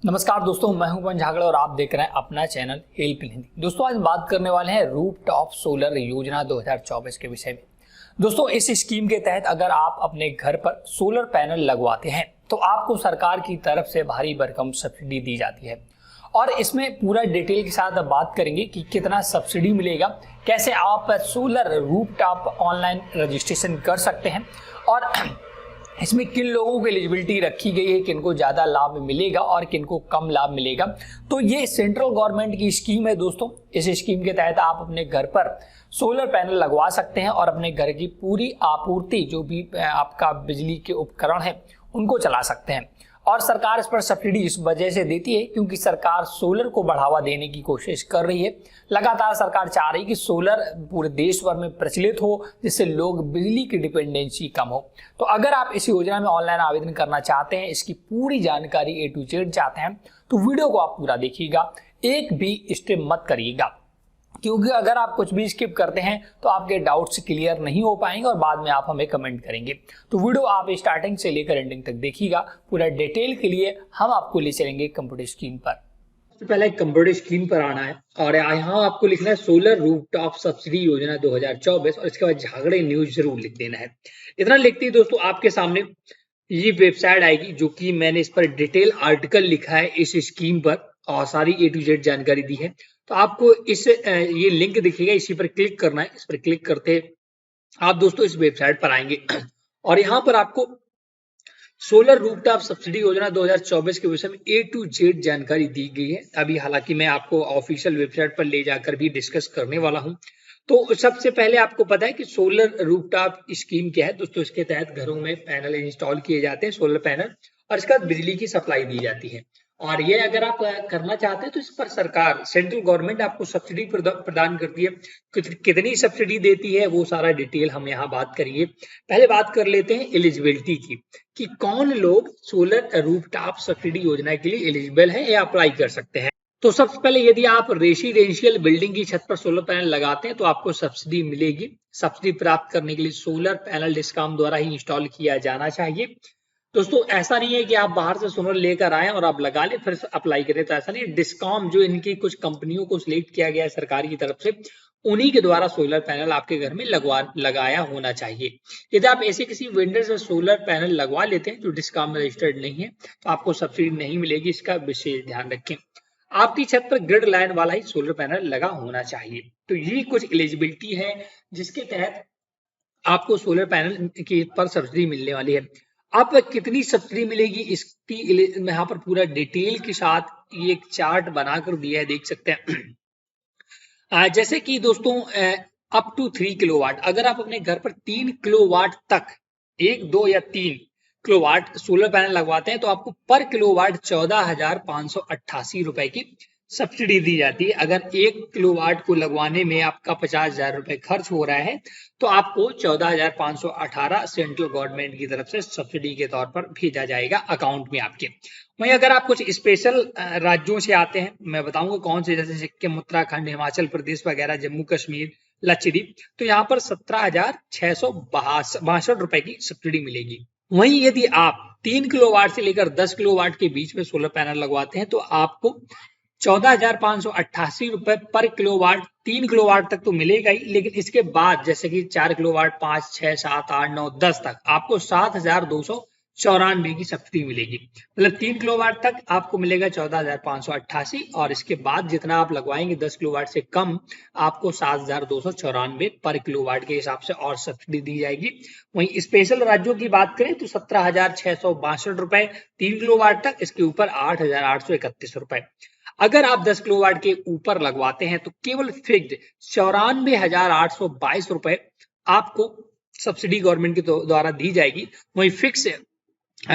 नमस्कार दोस्तों, मैं हूं पवन झागड़ और आप देख रहे हैं अपना चैनल हेल्प इन हिंदी। दोस्तों आज बात करने वाले हैं रूफटॉप सोलर योजना 2024 के विषय में। दोस्तों इस स्कीम के तहत अगर आप अपने घर पर सोलर पैनल लगवाते हैं तो आपको सरकार की तरफ से भारी भरकम सब्सिडी दी जाती है और इसमें पूरा डिटेल के साथ बात करेंगे कि कितना सब्सिडी मिलेगा, कैसे आप सोलर रूफटॉप ऑनलाइन रजिस्ट्रेशन कर सकते हैं और इसमें किन लोगों की एलिजिबिलिटी रखी गई है, किनको ज़्यादा लाभ मिलेगा और किनको कम लाभ मिलेगा। तो ये सेंट्रल गवर्नमेंट की स्कीम है दोस्तों। इस स्कीम के तहत आप अपने घर पर सोलर पैनल लगवा सकते हैं और अपने घर की पूरी आपूर्ति जो भी आपका बिजली के उपकरण है उनको चला सकते हैं। और सरकार इस पर सब्सिडी इस वजह से देती है क्योंकि सरकार सोलर को बढ़ावा देने की कोशिश कर रही है। लगातार सरकार चाह रही है कि सोलर पूरे देश भर में प्रचलित हो, जिससे लोग बिजली की डिपेंडेंसी कम हो। तो अगर आप इस योजना में ऑनलाइन आवेदन करना चाहते हैं, इसकी पूरी जानकारी A to Z चाहते हैं तो वीडियो को आप पूरा देखिएगा, एक भी स्किप मत करिएगा, क्योंकि अगर आप कुछ भी स्किप करते हैं तो आपके डाउट्स क्लियर नहीं हो पाएंगे और बाद में आप हमें कमेंट करेंगे। तो वीडियो आप स्टार्टिंग से लेकर एंडिंग तक देखिएगा। पूरा डिटेल के लिए हम आपको ले चलेंगे कंप्यूटर स्क्रीन पर। सबसे पहले कंप्यूटर स्क्रीन पर आना है और यहाँ आपको लिखना है सोलर रूफटॉप सब्सिडी योजना 2024 और इसके बाद झागड़े न्यूज जरूर लिख देना है। इतना लिखते ही दोस्तों आपके सामने ये वेबसाइट आएगी जो कि मैंने इस पर डिटेल आर्टिकल लिखा है इस स्कीम पर और सारी A to Z जानकारी दी है। तो आपको ये लिंक दिखेगा, इसी पर क्लिक करना है। इस पर क्लिक करते आप दोस्तों इस वेबसाइट पर आएंगे और यहाँ पर आपको सोलर रूफटॉप सब्सिडी योजना 2024 के विषय में A to Z जानकारी दी गई है। अभी हालांकि मैं आपको ऑफिशियल वेबसाइट पर ले जाकर भी डिस्कस करने वाला हूँ। तो सबसे पहले आपको पता है कि सोलर रूफटॉप स्कीम क्या है दोस्तों। इसके तहत घरों में पैनल इंस्टॉल किए जाते हैं, सोलर पैनल, और इसके बाद बिजली की सप्लाई दी जाती है। और ये अगर आप करना चाहते हैं तो इस पर सरकार सेंट्रल गवर्नमेंट आपको सब्सिडी प्रदान करती है। कितनी सब्सिडी देती है वो सारा डिटेल हम यहाँ बात करेंगे। पहले बात कर लेते हैं एलिजिबिलिटी की, कि कौन लोग सोलर रूफटॉप सब्सिडी योजना के लिए एलिजिबल है या अप्लाई कर सकते हैं। तो सबसे पहले यदि आप रेसिडेंशियल बिल्डिंग की छत पर सोलर पैनल लगाते हैं तो आपको सब्सिडी मिलेगी। सब्सिडी प्राप्त करने के लिए सोलर पैनल डिस्कॉम द्वारा ही इंस्टॉल किया जाना चाहिए। दोस्तों ऐसा नहीं है कि आप बाहर से सोलर लेकर आए और आप लगा लें फिर अप्लाई करें, तो ऐसा नहीं। डिस्कॉम जो इनकी कुछ कंपनियों को सिलेक्ट किया गया है सरकार की तरफ से, उन्हीं के द्वारा सोलर पैनल आपके घर में लगाया होना चाहिए। यदि आप ऐसे किसी वेंडर से सोलर पैनल लगवा लेते हैं जो डिस्कॉम में रजिस्टर्ड नहीं है तो आपको सब्सिडी नहीं मिलेगी, इसका विशेष ध्यान रखें। आपकी छत पर ग्रिड लाइन वाला ही सोलर पैनल लगा होना चाहिए। तो ये कुछ एलिजिबिलिटी है जिसके तहत आपको सोलर पैनल की पर सब्सिडी मिलने वाली है। आप कितनी सब्सिडी मिलेगी इसकी यहाँ पर पूरा डिटेल के साथ ये एक चार्ट बनाकर दिया है, देख सकते हैं। जैसे कि दोस्तों अप टू 3 किलोवाट, अगर आप अपने घर पर 3 किलोवाट तक 1, 2 या 3 किलोवाट सोलर पैनल लगवाते हैं तो आपको पर किलोवाट 14,588 रुपए की सब्सिडी दी जाती है। अगर 1 किलोवाट को लगवाने में आपका 50,000 रुपए खर्च हो रहा है तो आपको 14,518 सेंट्रल गवर्नमेंट की तरफ से सब्सिडी के तौर पर भेजा जाएगा अकाउंट में आपके। वहीं अगर आप कुछ स्पेशल राज्यों से आते हैं, मैं बताऊंगा कौन से, जैसे सिक्किम, उत्तराखंड, हिमाचल प्रदेश वगैरह, जम्मू कश्मीर, लक्षद्वीप, तो यहाँ पर 17,662 रुपए की सब्सिडी मिलेगी। वहीं यदि आप 3 किलोवाट से लेकर 10 किलोवाट के बीच में सोलर पैनल लगवाते हैं तो आपको 14,588 रुपए पर किलोवाट 3 किलोवाट तक तो मिलेगा ही, लेकिन इसके बाद जैसे कि 4 किलोवाट, 5, 6, 7, 8, 9, 10 तक आपको 7,294 की सब्सिडी मिलेगी। मतलब 3 किलोवाट तक आपको मिलेगा 14,588 और इसके बाद जितना आप लगवाएंगे 10 किलोवाट से कम आपको 7,294 पर किलोवाट के हिसाब से और सब्सिडी दी जाएगी। वहीं स्पेशल राज्यों की बात करें तो 17,662 रुपए 3 किलोवाट तक, इसके ऊपर 8,831 रुपए। अगर आप 10 किलोवाट के ऊपर लगवाते हैं तो केवल फिक्स्ड 94,822 रुपए आपको सब्सिडी गवर्नमेंट के द्वारा दी जाएगी। वहीं फिक्स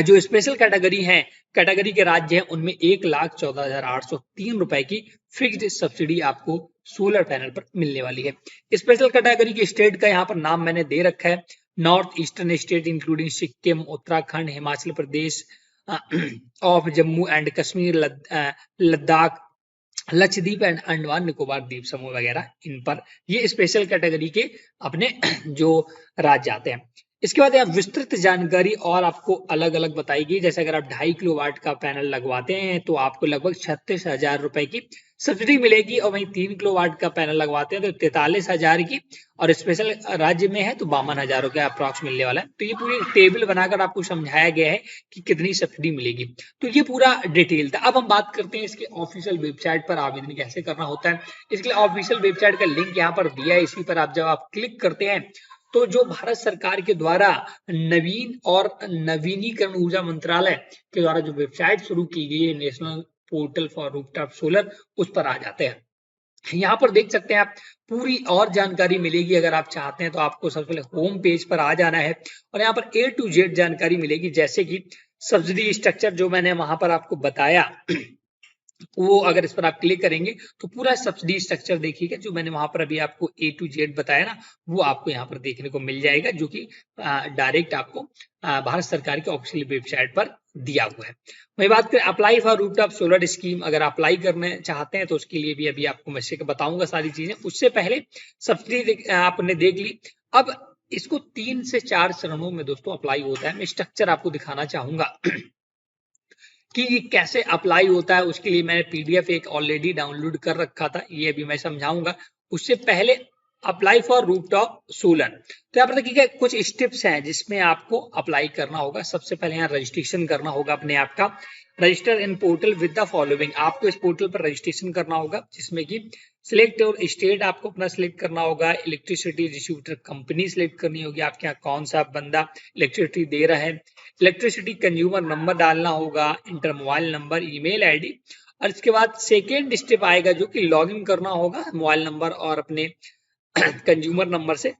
जो स्पेशल कैटेगरी है, कैटेगरी के राज्य हैं, उनमें 1,14,803 रुपए की फिक्स्ड सब्सिडी आपको सोलर पैनल पर मिलने वाली है। स्पेशल कैटेगरी के स्टेट का यहाँ पर नाम मैंने दे रखा है। North eastern state including Sikkim, Uttarakhand, Himachal Pradesh of Jammu and Kashmir, Ladakh, Lakshadweep and Andaman Nicobar द्वीप समूह वगैरह, इन पर ये स्पेशल कैटेगरी के अपने जो राज्य आते हैं। इसके बाद यहाँ विस्तृत जानकारी और आपको अलग अलग बताई गई, जैसे अगर आप 2.5 किलोवाट का पैनल लगवाते हैं तो आपको लगभग 36,000 रुपए की सब्सिडी मिलेगी, और वहीं 3 किलोवाट का पैनल लगवाते हैं तो 43,000 की, और स्पेशल राज्य में है तो 52,000 का अप्रॉक्स मिलने वाला है। तो ये पूरी टेबल बनाकर आपको समझाया गया है कि कितनी सब्सिडी मिलेगी। तो ये पूरा डिटेल था। अब हम बात करते हैं इसके ऑफिशियल वेबसाइट पर आवेदन कैसे करना होता है। इसके लिए ऑफिशियल वेबसाइट का लिंक यहाँ पर दिया है, इसी पर आप जब आप क्लिक करते हैं तो जो भारत सरकार के द्वारा नवीन और नवीनीकरण ऊर्जा मंत्रालय के द्वारा जो वेबसाइट शुरू की गई है, national portal for rooftop solar, उस पर आ जाते हैं। यहाँ पर देख सकते हैं आप पूरी और जानकारी मिलेगी। अगर आप चाहते हैं तो आपको सबसे पहले होम पेज पर आ जाना है और यहाँ पर A to Z जानकारी मिलेगी, जैसे कि सब्सिडी स्ट्रक्चर जो मैंने वहां पर आपको बताया, वो अगर इस पर आप क्लिक करेंगे तो पूरा सब्सिडी स्ट्रक्चर देखिएगा, जो मैंने वहां पर अभी आपको A to Z बताया ना, वो आपको यहाँ पर देखने को मिल जाएगा, जो कि डायरेक्ट आपको भारत सरकार के ऑफिशियल वेबसाइट पर दिया हुआ है। वही बात करें apply for rooftop solar scheme, अगर अप्लाई करने चाहते हैं तो उसके लिए भी अभी आपको मैं बताऊंगा सारी चीजें। उससे पहले सब्सिडी आपने देख ली। अब इसको 3 से 4 चरणों में दोस्तों अप्लाई होता है। मैं स्ट्रक्चर आपको दिखाना चाहूंगा कि ये कैसे अप्लाई होता है। उसके लिए मैंने PDF एक ऑलरेडी डाउनलोड कर रखा था, ये अभी मैं समझाऊंगा। उससे पहले अप्लाई फॉर रूफटॉप सोलर, तो यहाँ पर देखिए कुछ स्टेप्स हैं जिसमें आपको अप्लाई करना होगा। सबसे पहले यहाँ रजिस्ट्रेशन करना होगा अपने आप का। Register in portal with the following, आपको इस पोर्टल पर रजिस्ट्रेशन करना होगा, जिसमें कि सिलेक्ट और स्टेट आपको अपना सिलेक्ट करना होगा। इलेक्ट्रिसिटी डिस्ट्रीब्यूटर कंपनी सिलेक्ट करनी होगी, आपके यहाँ कौन सा बंदा इलेक्ट्रिसिटी दे रहा है। इलेक्ट्रिसिटी कंज्यूमर नंबर डालना होगा, inter mobile number, email ID, और इसके बाद सेकेंड स्टेप आएगा जो कि लॉगिन करना होगा मोबाइल नंबर और अपने कंज्यूमर नंबर से।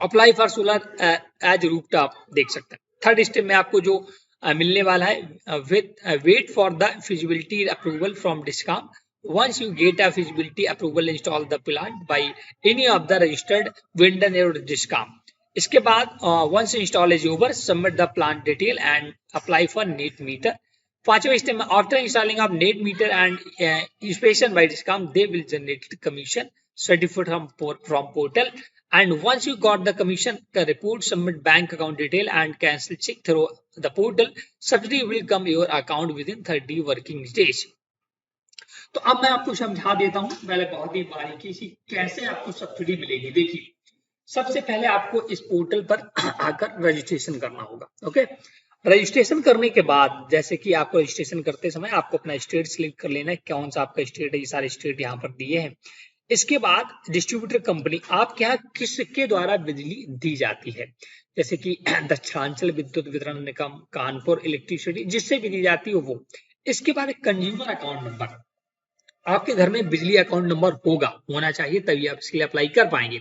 Apply for solar as rooftop देख सकते हैं। थर्ड स्टेप में आपको जो मिलने वाला है, wait for the feasibility approval from discom. Once you get a feasibility approval, install the plant by any of the registered vendor or discom. इसके बाद once install is over, submit the plant detail and apply for net meter. पांचवें step में after installing of net meter and inspection by discom, they will generate commission certificate from portal, and once you got the commission report, submit bank account detail and cancel check through the portal. Subsidy will come your account within 30 working days. तो अब मैं आपको समझा देता हूं पहले बहुत ही बारीकी से कैसे आपको सब्सिडी मिलेगी। देखिए सबसे पहले आपको इस पोर्टल पर आकर रजिस्ट्रेशन करना होगा। ओके, रजिस्ट्रेशन करने के बाद जैसे कि आपको रजिस्ट्रेशन करते समय आपको अपना स्टेट सिलेक्ट कर लेना है, कौन सा आपका स्टेट है। ये सारे स्टेट यहाँ पर दिए हैं। इसके बाद डिस्ट्रीब्यूटर कंपनी आपके यहाँ किसके द्वारा बिजली दी जाती है, जैसे कि दक्षिणांचल विद्युत वितरण निगम, कानपुर इलेक्ट्रिसिटी, जिससे भी दी जाती है वो। इसके बाद कंज्यूमर अकाउंट नंबर, आपके घर में बिजली अकाउंट नंबर होना चाहिए, तभी आप इसके लिए अप्लाई कर पाएंगे।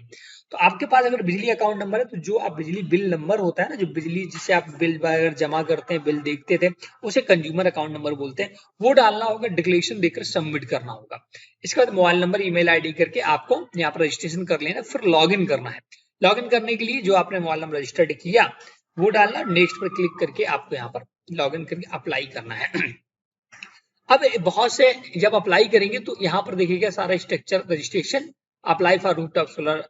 तो आपके पास अगर बिजली अकाउंट नंबर है तो जो आप बिजली बिल नंबर होता है ना, जो बिजली जिससे आप बिल वगैरह जमा करते हैं, बिल देखते थे, उसे कंज्यूमर अकाउंट नंबर बोलते हैं, वो डालना होगा, डिक्लेरेशन देकर सबमिट करना होगा। इसके बाद मोबाइल नंबर, ईमेल आईडी करके आपको यहाँ पर रजिस्ट्रेशन कर लेना, फिर लॉग इन करना है। लॉग इन करने के लिए जो आपने मोबाइल नंबर रजिस्टर्ड किया वो डालना, नेक्स्ट पर क्लिक करके आपको यहाँ पर लॉग इन करके अप्लाई करना है। अब बहुत से जब अप्लाई करेंगे तो यहाँ पर देखिएगा सारा structure, registration, apply for rooftop solar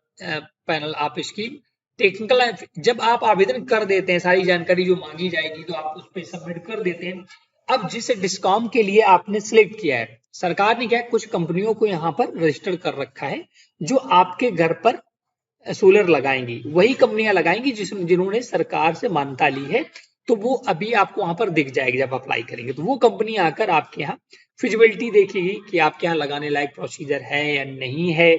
panel आप स्कीम, टेक्निकल। जब आप आवेदन कर देते हैं, सारी जानकारी जो मांगी जाएगी तो आप उस पर सबमिट कर देते हैं। अब जिस डिस्कॉम के लिए आपने सिलेक्ट किया है, सरकार ने क्या कुछ कंपनियों को यहाँ पर रजिस्टर कर रखा है जो आपके घर पर सोलर लगाएंगी, वही कंपनियां लगाएंगी जिन्होंने सरकार से मान्यता ली है। तो वो अभी आपको वहां पर दिख जाएगी जब अप्लाई करेंगे, तो वो कंपनी आकर आपके यहाँ फिजिबिलिटी देखेगी कि आपके यहाँ लगाने लायक प्रोसीजर है या नहीं है।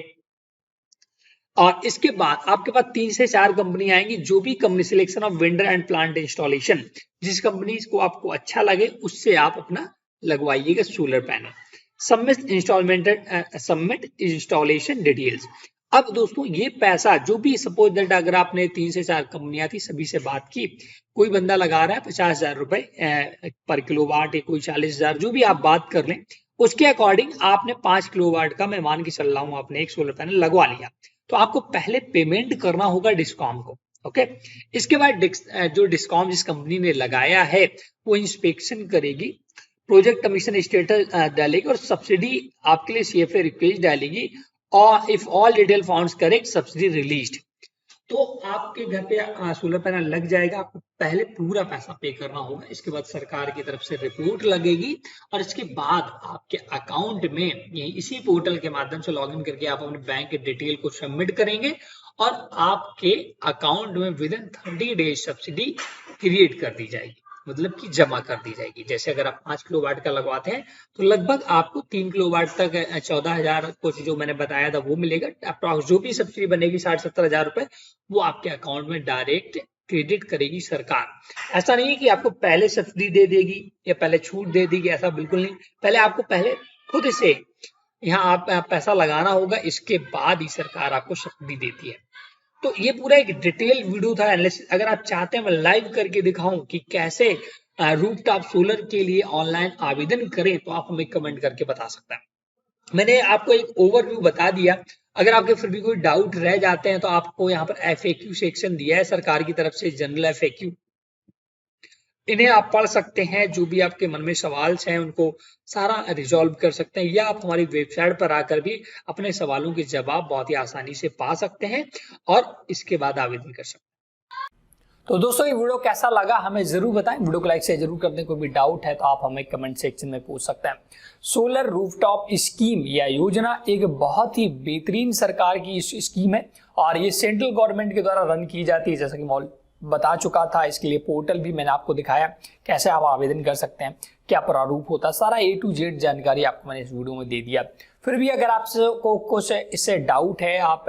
और इसके बाद आपके पास 3 से 4 कंपनी आएंगी, जो भी company selection of vendor and plant installation, जिस कंपनी को आपको अच्छा लगे उससे आप अपना लगवाइएगा solar panel. Submit installation details. अब दोस्तों ये पैसा जो भी, सपोज दैट अगर आपने 3 से 4 कंपनियां थी, सभी से बात की, कोई बंदा लगा रहा है 50,000 रुपए पर किलोवाट, या कोई 40,000, जो भी आप बात कर लें, उसके अकॉर्डिंग आपने 5 किलोवाट का, मैं मान के चल रहा हूं, आपने एक सोलर पैनल लगवा लिया, तो आपको पहले पेमेंट करना होगा डिस्कॉम को। ओके, इसके बाद जो डिस्कॉम जिस कंपनी ने लगाया है वो इंस्पेक्शन करेगी, प्रोजेक्ट कमीशन स्टेटस डालेगी और सब्सिडी आपके लिए CFA रिक्वेस्ट डालेगी, और if all detail founts correct subsidy released. तो आपके घर पे सोलर पैनल लग जाएगा। आपको पहले पूरा पैसा पे करना होगा, इसके बाद सरकार की तरफ से रिपोर्ट लगेगी और इसके बाद आपके अकाउंट में इसी पोर्टल के माध्यम से लॉगिन करके आप अपने बैंक के डिटेल को सबमिट करेंगे और आपके अकाउंट में with in 30 days subsidy create कर दी जाएगी, मतलब कि जमा कर दी जाएगी। जैसे अगर आप 5 किलोवाट का लगवाते हैं तो लगभग आपको 3 किलोवाट तक 14,000 कुछ जो मैंने बताया था वो मिलेगा। अप्रॉक्स जो भी सब्सिडी बनेगी 60-70 हजार रुपए वो आपके अकाउंट में डायरेक्ट क्रेडिट करेगी सरकार। ऐसा नहीं है कि आपको पहले सब्सिडी दे देगी या पहले छूट दे देगी, ऐसा बिल्कुल नहीं। पहले आपको पहले खुद से यहाँ आप पैसा लगाना होगा, इसके बाद ही सरकार आपको सब्सिडी देती है। तो ये पूरा एक डिटेल वीडियो था एनालिसिस। अगर आप चाहते हैं मैं लाइव करके दिखाऊं कि कैसे रूफटॉप सोलर के लिए ऑनलाइन आवेदन करें तो आप हमें कमेंट करके बता सकते हैं। मैंने आपको एक ओवरव्यू बता दिया। अगर आपके फिर भी कोई डाउट रह जाते हैं तो आपको यहाँ पर FAQ सेक्शन दिया है सरकार की तरफ से, जनरल FAQ, इन्हें आप पढ़ सकते हैं। जो भी आपके मन में सवाल हैं उनको सारा रिजॉल्व कर सकते हैं, या आप हमारी वेबसाइट पर आकर भी अपने सवालों के जवाब बहुत ही आसानी से पा सकते हैं और इसके बाद आवेदन कर सकते हैं। तो दोस्तों ये वीडियो कैसा लगा हमें जरूर बताएं, वीडियो को लाइक से जरूर कर दें। कोई भी डाउट है तो आप हमें कमेंट सेक्शन में पूछ सकते हैं। सोलर रूफटॉप स्कीम या योजना एक बहुत ही बेहतरीन सरकार की स्कीम है और ये सेंट्रल गवर्नमेंट के द्वारा रन की जाती है। जैसा कि मॉल बता चुका था, इसके लिए पोर्टल भी मैंने आपको दिखाया कैसे आप आवेदन कर सकते हैं, क्या प्रारूप होता है, सारा A to Z जानकारी आपको मैंने इस वीडियो में दे दिया। फिर भी अगर आपको कुछ इससे डाउट है, आप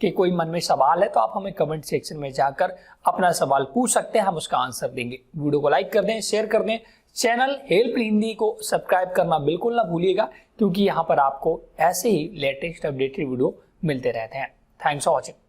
के कोई मन में सवाल है तो आप हमें कमेंट सेक्शन में जाकर अपना सवाल पूछ सकते हैं, हम उसका आंसर देंगे। वीडियो को लाइक कर दें, शेयर कर दें, चैनल हेल्प हिंदी को सब्सक्राइब करना बिल्कुल ना भूलिएगा, क्योंकि यहाँ पर आपको ऐसे ही लेटेस्ट अपडेटेड वीडियो मिलते रहते हैं। Thanks for watching.